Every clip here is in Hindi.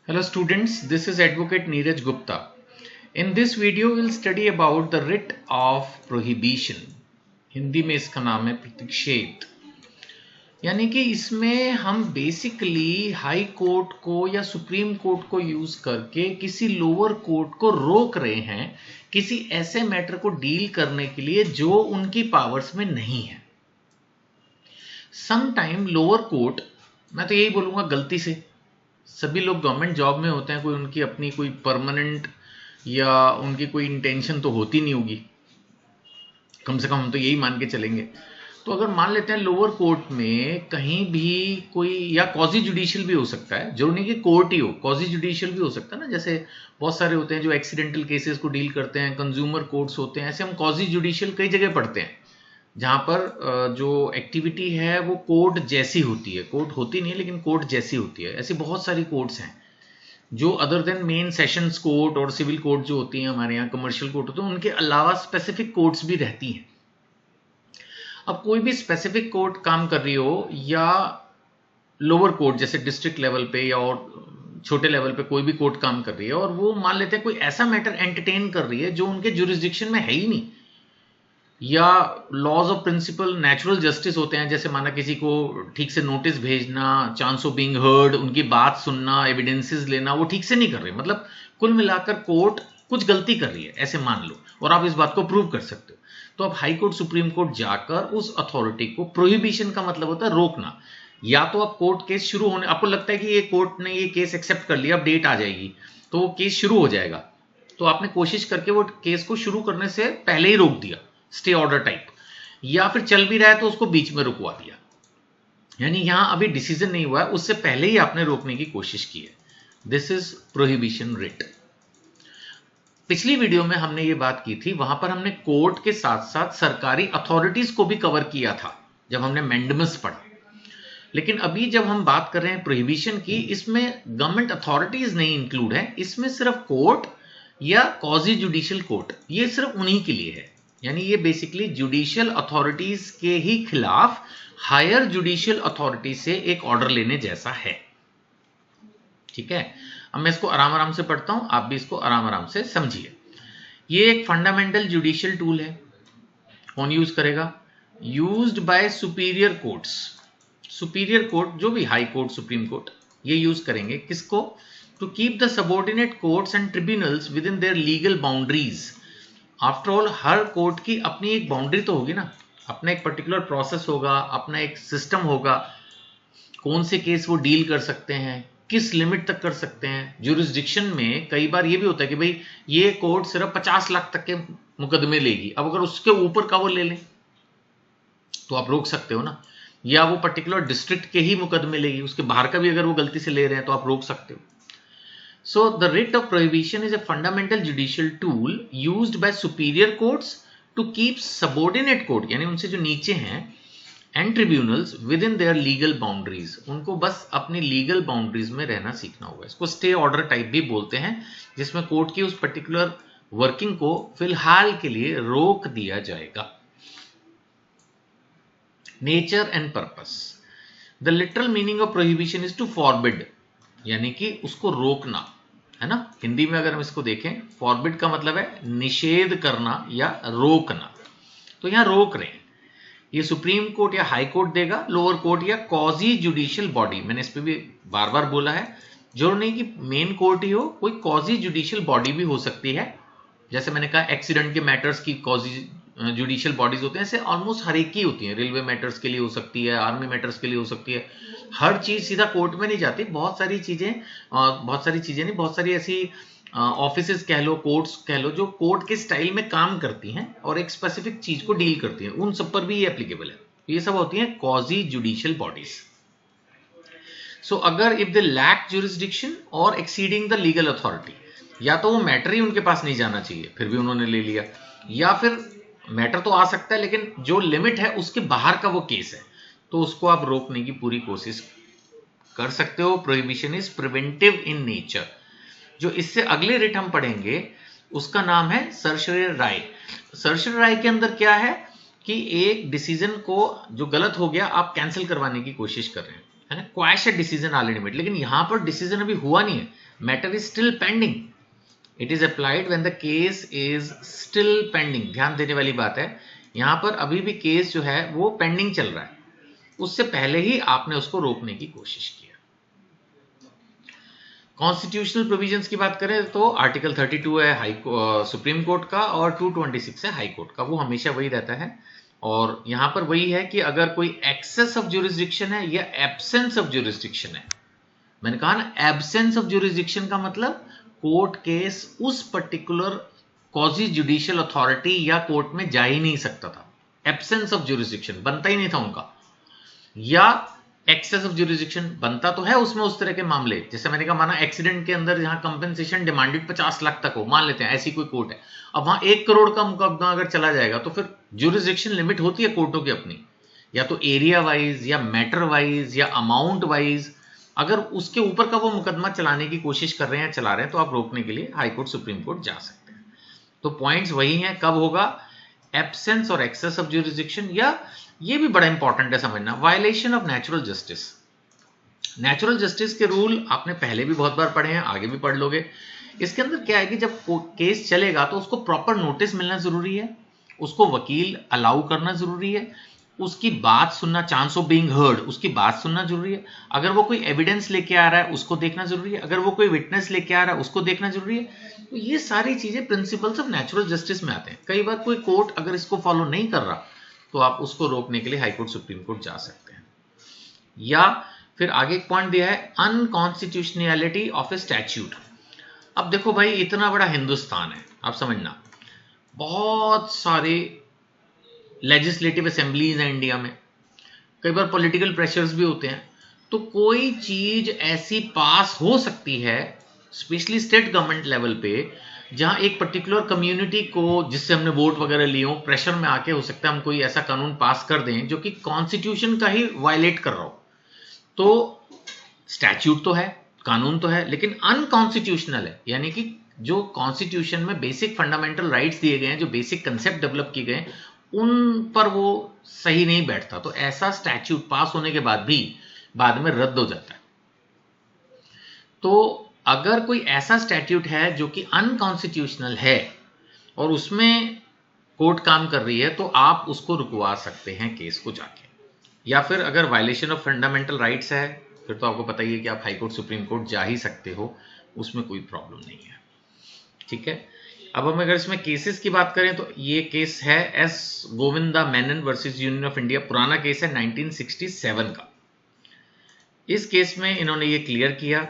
Hello students, this is Advocate Neeraj Gupta. In this video we'll study about the writ of prohibition. Hindi में इसका नाम है प्रतिषेध। यानी कि इसमें हम बेसिकली हाई कोर्ट को या सुप्रीम कोर्ट को यूज करके किसी लोअर कोर्ट को रोक रहे हैं किसी ऐसे मैटर को डील करने के लिए जो उनकी पावर्स में नहीं है। सम टाइम लोअर कोर्ट, मैं तो यही बोलूंगा गलती से, सभी लोग गवर्नमेंट जॉब में होते हैं, कोई उनकी अपनी कोई परमानेंट या उनकी कोई इंटेंशन तो होती नहीं होगी, कम से कम हम तो यही मान के चलेंगे। तो अगर मान लेते हैं लोअर कोर्ट में कहीं भी कोई, या कॉजी जुडिशियल भी हो सकता है, जो नहीं कि कोर्ट ही हो, कॉजी जुडिशियल भी हो सकता है ना, जैसे बहुत सारे होते हैं जो एक्सीडेंटल केसेस को डील करते हैं, कंज्यूमर कोर्ट्स होते हैं, ऐसे हम कॉजी जुडिशियल कई जगह पढ़ते हैं जहां पर जो एक्टिविटी है वो कोर्ट जैसी होती है, कोर्ट होती नहीं है लेकिन कोर्ट जैसी होती है। ऐसी बहुत सारी कोर्ट्स हैं जो other than main sessions court और सिविल कोर्ट जो होती हैं हमारे यहाँ, कमर्शियल कोर्ट होते हैं, उनके अलावा स्पेसिफिक कोर्ट्स भी रहती हैं। अब कोई भी स्पेसिफिक कोर्ट काम कर रही हो या लोअर कोर्ट जैसे डिस्ट्रिक्ट लेवल पे या और छोटे लेवल पे कोई भी कोर्ट काम कर रही है और वो मान लेते हैं कोई ऐसा मैटर एंटरटेन कर रही है जो उनके जुरिस्डिक्शन में है ही नहीं, या laws of principle natural justice होते हैं, जैसे माना किसी को ठीक से नोटिस भेजना, चांस ऑफ बीइंग हर्ड, उनकी बात सुनना, एविडेंसेस लेना, वो ठीक से नहीं कर रहे, मतलब कुल मिलाकर कोर्ट कुछ गलती कर रही है ऐसे मान लो, और आप इस बात को प्रूव कर सकते हो। तो आप हाई कोर्ट सुप्रीम कोर्ट जाकर उस अथॉरिटी को, प्रोहिबिशन का मतलब होता है रोकना, या तो आप कोर्ट केस शुरू होने, आपको लगता है कि ये कोर्ट ने ये केस एक्सेप्ट कर लिया, अब डेट आ जाएगी तो वो केस शुरू हो जाएगा, तो आपने कोशिश करके वो केस को शुरू करने से पहले ही रोक दिया, स्टे ऑर्डर टाइप, या फिर चल भी रहा है तो उसको बीच में रुकवा दिया, यानी यहां अभी डिसीजन नहीं हुआ है, उससे पहले ही आपने रोकने की कोशिश की है। This is prohibition writ. पिछली वीडियो में हमने ये बात की थी, वहां पर हमने कोर्ट के साथ साथ सरकारी अथॉरिटीज को भी कवर किया था जब हमने मैंडेमस पढ़ा। लेकिन अभी जब हम बात कर रहे हैं प्रोहिबिशन की, इसमें गवर्नमेंट अथॉरिटीज नहीं इंक्लूड है, इसमें सिर्फ कोर्ट या कॉजी जुडिशियल कोर्ट, ये सिर्फ उन्हीं के लिए है। यानी ये बेसिकली जुडिशियल अथॉरिटीज के ही खिलाफ हायर जुडिशियल अथॉरिटी से एक ऑर्डर लेने जैसा है। ठीक है, अब मैं इसको आराम आराम से पढ़ता हूं, आप भी इसको आराम आराम से समझिए। ये एक फंडामेंटल जुडिशियल टूल है। कौन यूज करेगा? Used by superior courts. Superior court जो भी हाई कोर्ट, सुप्रीम कोर्ट, ये यूज करेंगे किसको? To keep the subordinate courts and tribunals within their legal boundaries. After all हर कोर्ट की अपनी एक बाउंड्री तो होगी ना, अपना एक पर्टिकुलर प्रोसेस होगा, अपना एक सिस्टम होगा, कौन से केस वो डील कर सकते हैं, किस लिमिट तक कर सकते हैं। जुरिस्डिक्शन में कई बार ये भी होता है कि भाई ये कोर्ट सिर्फ 50 लाख तक के मुकदमे लेगी, अब अगर उसके ऊपर का वो ले लें तो आप रोक सकते हो ना, या वो पर्टिकुलर डिस्ट्रिक्ट के ही मुकदमे लेगी, उसके बाहर का भी अगर वो गलती से ले रहे हैं तो आप रोक सकते हो। So the writ of prohibition is a fundamental judicial tool used by superior courts to keep subordinate court, यानी उनसे जो नीचे हैं, and tribunals within their legal boundaries, उनको बस अपनी लीगल बाउंड्रीज में रहना सीखना होगा। इसको स्टे ऑर्डर टाइप भी बोलते हैं, जिसमें कोर्ट की उस पर्टिकुलर वर्किंग को फिलहाल के लिए रोक दिया जाएगा। Nature and purpose. The literal meaning of prohibition is to forbid, यानी कि उसको रोकना है ना। हिंदी में अगर हम इसको देखें, फॉरबिड का मतलब है निषेध करना या रोकना, तो यहां रोक रहे हैं। ये सुप्रीम कोर्ट या हाई कोर्ट देगा, लोअर कोर्ट या कॉजी जुडिशियल बॉडी, मैंने इस पे भी बार बार बोला है, जो नहीं कि मेन कोर्ट ही हो, कोई कॉजी जुडिशियल बॉडी भी हो सकती है। जैसे मैंने कहा एक्सीडेंट के मैटर्स की कॉजी जुडिशियल बॉडीज होते हैं, ऐसे ऑलमोस्ट हर एक की होती है। रेलवे मैटर्स के लिए हो सकती है, आर्मी मैटर्स के लिए हो सकती है। हर चीज सीधा कोर्ट में नहीं जाती, बहुत सारी चीजें नहीं, बहुत सारी ऐसी ऑफिसेज कह लो, कोर्ट्स कह लो, जो कोर्ट के स्टाइल में काम करती हैं और एक स्पेसिफिक चीज को डील करती हैं, उन सब पर भी ये एप्लीकेबल है। ये सब होती हैं कॉजी जुडिशियल बॉडीज। सो अगर इफ दे लैक जुरिस्डिक्शन और एक्सीडिंग द लीगल अथॉरिटी, या तो वो मैटर ही उनके पास नहीं जाना चाहिए, फिर भी उन्होंने ले लिया, या फिर मैटर तो आ सकता है लेकिन जो लिमिट है उसके बाहर का वो केस है, तो उसको आप रोकने की पूरी कोशिश कर सकते हो। Prohibition is preventive in nature. जो इससे अगले रिट हम पढ़ेंगे उसका नाम है सर्शरी राय। सर्शरी राय के अंदर क्या है कि एक डिसीजन को जो गलत हो गया आप कैंसिल करवाने की कोशिश कर रहे हैं, है ना, quash a decision already made, लेकिन यहां पर डिसीजन अभी हुआ नहीं है, matter is still pending, it is applied when the case is still pending. ध्यान देने वाली बात है, यहां पर अभी भी केस जो है वो पेंडिंग चल रहा है, उससे पहले ही आपने उसको रोकने की कोशिश की। कॉन्स्टिट्यूशनल प्रोविजंस की बात करें तो आर्टिकल 32 है सुप्रीम कोर्ट का और 226 है हाई कोर्ट का, वो हमेशा वही रहता है। और यहां पर वही है कि अगर कोई एक्सेस ऑफ ज्यूरिसडिक्शन है या एब्सेंस ऑफ ज्यूरिसडिक्शन है, मैंने कहा ना एब्सेंस ऑफ ज्यूरिसडिक्शन का मतलब कोर्ट केस उस पर्टिकुलर क्वाजी जुडिशियल अथॉरिटी या कोर्ट में जा ही नहीं सकता था, एब्सेंस ऑफ ज्यूरिसडिक्शन बनता ही नहीं था उनका, या एक्सेस ऑफ ज्यूरिसडिक्शन बनता तो है उसमें उस तरह के मामले, जैसे मैंने कहा माना एक्सीडेंट के अंदर जहां कंपेंसेशन डिमांडेड 50 लाख तक हो, मान लेते हैं ऐसी कोई कोर्ट है, अब वहां 1 करोड़ का मुकदमा अगर चला जाएगा तो फिर ज्यूरिसडिक्शन लिमिट होती है कोर्टों की अपनी, या तो एरिया वाइज या मैटर वाइज या अमाउंट वाइज, अगर उसके ऊपर का वो मुकदमा चलाने की कोशिश कर रहे हैं चला रहे हैं तो आप रोकने के लिए हाई कोर्ट सुप्रीम कोर्ट जा सकते हैं। तो पॉइंट्स वही हैं, कब होगा एब्सेंस और एक्सेस ऑफ ज्यूरिसडिक्शन, या ये भी बड़ा इंपॉर्टेंट है समझना, violation of natural justice. Natural justice के रूल आपने पहले भी बहुत बार पढ़े हैं, आगे भी पढ़ लोगे। इसके अंदर क्या है कि जब केस चलेगा तो उसको प्रॉपर नोटिस मिलना जरूरी है, उसको वकील अलाउ करना जरूरी है, उसकी बात सुनना, चांस ऑफ बीइंग हर्ड, उसकी बात सुनना जरूरी है, अगर वो कोई एविडेंस लेके आ रहा है उसको देखना जरूरी है, अगर वो कोई विटनेस लेके आ रहा है उसको देखना जरूरी है। तो ये सारी चीजें प्रिंसिपल्स ऑफ नेचुरल जस्टिस में आते हैं। कई बार कोई कोर्ट अगर इसको फॉलो नहीं कर रहा तो आप उसको रोकने के लिए हाई कोर्ट सुप्रीम कोर्ट जा सकते हैं। या फिर आगे एक पॉइंट दिया है अनकॉन्स्टिट्यूशनैलिटी ऑफ ए स्टैट्यूट। अब देखो भाई इतना बड़ा हिंदुस्तान है, आप समझना बहुत सारे लेजिस्लेटिव असेंबलीज हैं इंडिया में, कई बार पॉलिटिकल प्रेशर्स भी होते हैं, तो कोई चीज ऐसी पास हो सकती है स्पेशली स्टेट गवर्नमेंट लेवल पे जहां एक पर्टिकुलर कम्युनिटी को जिससे हमने वोट वगैरह लिए हो प्रेशर में आके हो सकता है हम कोई ऐसा कानून पास कर दें जो कि कॉन्स्टिट्यूशन का ही वायलेट कर रहा हो। तो स्टैट्यूट तो है, कानून तो है, लेकिन अनकॉन्स्टिट्यूशनल है, यानी कि जो कॉन्स्टिट्यूशन में बेसिक फंडामेंटल राइट्स दिए गए हैं, जो बेसिक कंसेप्ट डेवलप किए गए हैं, उन पर वो सही नहीं बैठता, तो ऐसा स्टैट्यूट पास होने के बाद भी बाद में रद्द हो जाता है। तो अगर कोई ऐसा स्टैट्यूट है जो कि अनकॉन्स्टिट्यूशनल है और उसमें कोर्ट काम कर रही है तो आप उसको रुकवा सकते हैं केस को जाके, या फिर अगर वायलेशन ऑफ फंडामेंटल राइट्स है फिर तो आपको पता ही है कि आप हाई कोर्ट सुप्रीम कोर्ट जा ही सकते हो, उसमें कोई प्रॉब्लम नहीं है। ठीक है, अब हम अगर इसमें केसेस की बात करें तो ये केस है S Govinda Menon versus union of India, पुराना केस है 1967 का। इस केस में इन्होंने ये क्लियर किया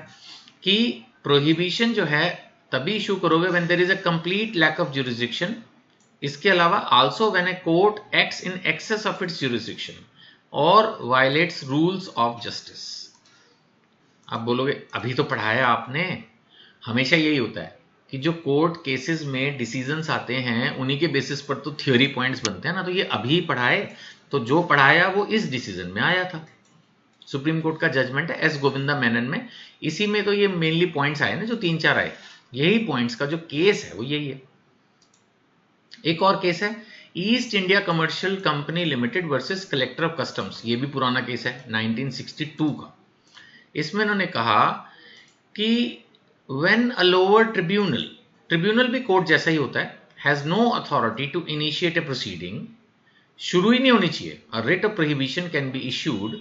कि प्रोहिबिशन जो है तभी इशू करोगे when there is a complete lack of jurisdiction, इसके अलावा also when a court acts in excess of its jurisdiction और वायलेट्स रूल्स ऑफ जस्टिस। आप बोलोगे अभी तो पढ़ाया आपने, हमेशा यही होता है कि जो कोर्ट केसेस में डिसीजंस आते हैं उन्हीं के बेसिस पर तो थ्योरी पॉइंट्स बनते हैं ना, तो ये अभी पढ़ाए तो जो पढ़ाया वो इस डिसीजन में आया था, सुप्रीम कोर्ट का जजमेंट है एस गोविंदा मेनन में, इसी में तो ये मेनली पॉइंट्स आए ना जो 3-4 आए, यही पॉइंट्स का जो केस है वो यही है। एक और केस है east India commercial company limited versus collector of customs, ये भी पुराना केस है 1962 का। इसमें उन्होंने कहा कि when a lower tribunal, tribunal भी कोर्ट जैसा ही होता है, has no authority to initiate a proceeding, शुरू ही नहीं होनी चाहिए, a writ of prohibition can be issued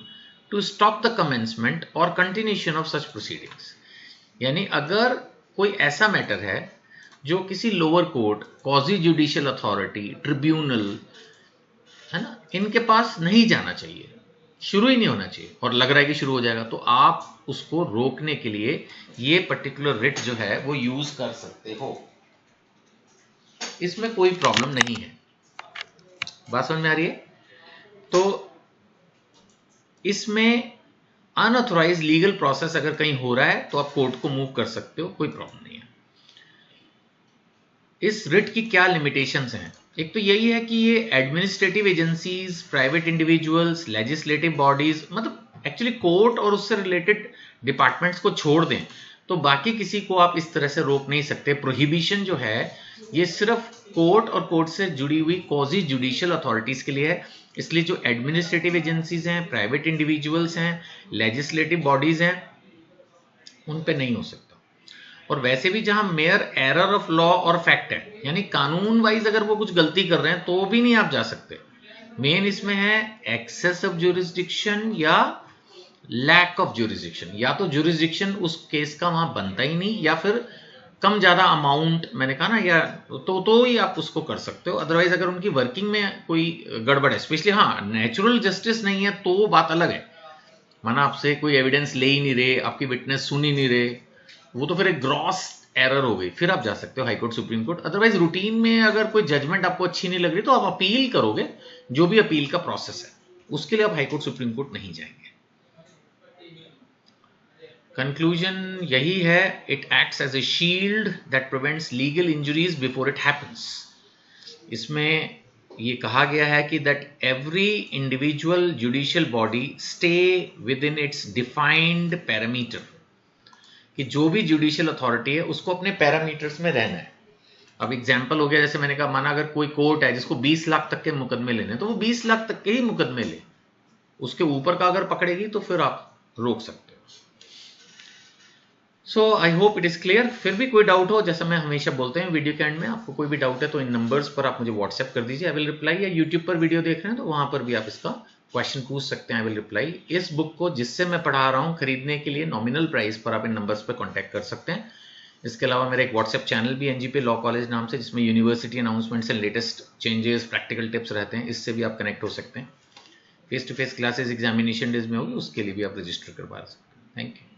to stop the commencement और कंटिन्यूशन ऑफ सच प्रोसीडिंग्स। यानी अगर कोई ऐसा मैटर है जो किसी lower court, quasi judicial authority, tribunal है ना, इनके पास नहीं जाना चाहिए, शुरू ही नहीं होना चाहिए और लग रहा है कि शुरू हो जाएगा, तो आप उसको रोकने के लिए ये पर्टिकुलर रिट जो है वो यूज कर सकते हो, इसमें कोई प्रॉब्लम नहीं है। बात समझ में आ रही है? तो इसमें अनऑथोराइज लीगल प्रोसेस अगर कहीं हो रहा है तो आप कोर्ट को मूव कर सकते हो, कोई प्रॉब्लम नहीं है। इस रिट की क्या लिमिटेशंस हैं? एक तो यही है कि ये administrative agencies, private individuals, legislative bodies, मतलब एक्चुअली कोर्ट और उससे रिलेटेड डिपार्टमेंट्स को छोड़ दें, तो बाकी किसी को आप इस तरह से रोक नहीं सकते। प्रोहिबिशन जो है ये सिर्फ कोर्ट और कोर्ट से जुड़ी हुई कॉजी जुडिशियल अथॉरिटीज के लिए है। इसलिए जो एडमिनिस्ट्रेटिव एजेंसीज हैं, प्राइवेट इंडिविजुअल्स हैं, लेजिस्लेटिव बॉडीज हैं, उन पे नहीं हो सकता। और वैसे भी जहां मेयर एरर ऑफ लॉ और फैक्ट है, यानी कानून वाइज अगर वो कुछ गलती कर रहे हैं तो भी नहीं आप जा सकते। मेन इसमें है एक्सेस ऑफ ज्यूरिसडिक्शन या लैक ऑफ ज्यूरिसडिक्शन। या तो ज्यूरिसडिक्शन उस केस का वहां बनता ही नहीं, या फिर कम ज्यादा अमाउंट, मैंने कहा ना, या तो ही आप उसको कर सकते हो। अदरवाइज अगर उनकी वर्किंग में कोई गड़बड़ है, स्पेशली हाँ नेचुरल जस्टिस नहीं है तो वो बात अलग है। माना आपसे कोई एविडेंस ले ही नहीं रहे, आपकी विटनेस सुन ही नहीं रहे, वो तो फिर एक ग्रॉस एरर हो गई, फिर आप जा सकते हो high court, supreme court. Otherwise routine में अगर कोई जजमेंट आपको अच्छी नहीं लग रही तो आप अपील करोगे, जो भी अपील का प्रोसेस है, उसके लिए आप हाई कोर्ट, सुप्रीम कोर्ट नहीं जाएंगे। कंक्लूजन यही है, it acts as a shield that prevents legal injuries before it happens. इसमें ये कहा गया है कि that every individual judicial body stay within its defined parameter, कि जो भी जुडिशियल अथॉरिटी है उसको अपने पैरामीटर्स में रहना है। अब एग्जाम्पल हो गया, जैसे मैंने कहा, माना अगर कोई कोर्ट है जिसको 20 लाख तक के मुकदमे लेने, तो वो 20 लाख तक के ही मुकदमे ले, उसके ऊपर का अगर पकड़ेगी तो फिर आप रोक सकते हो। So I hope it is clear. फिर भी कोई डाउट हो, जैसा मैं हमेशा बोलते हैं वीडियो के एंड में, आपको कोई भी डाउट है तो इन नंबर्स पर आप मुझे व्हाट्सएप कर दीजिए, आई विल रिप्लाई। या यूट्यूब पर वीडियो देख रहे हैं तो वहां पर भी आप इसका क्वेश्चन पूछ सकते हैं, आई विल रिप्लाई। इस बुक को जिससे मैं पढ़ा रहा हूं खरीदने के लिए नॉमिनल प्राइस पर आप इन नंबर्स पर कॉन्टैक्ट कर सकते हैं। इसके अलावा मेरा एक व्हाट्सएप चैनल भी एनजीपी लॉ कॉलेज नाम से, जिसमें university announcements and latest changes, practical tips रहते हैं, इससे भी आप कनेक्ट हो सकते हैं। Face to face classes examination days में होगी, उसके लिए भी आप रजिस्टर करवा सकते हैं। Thank you.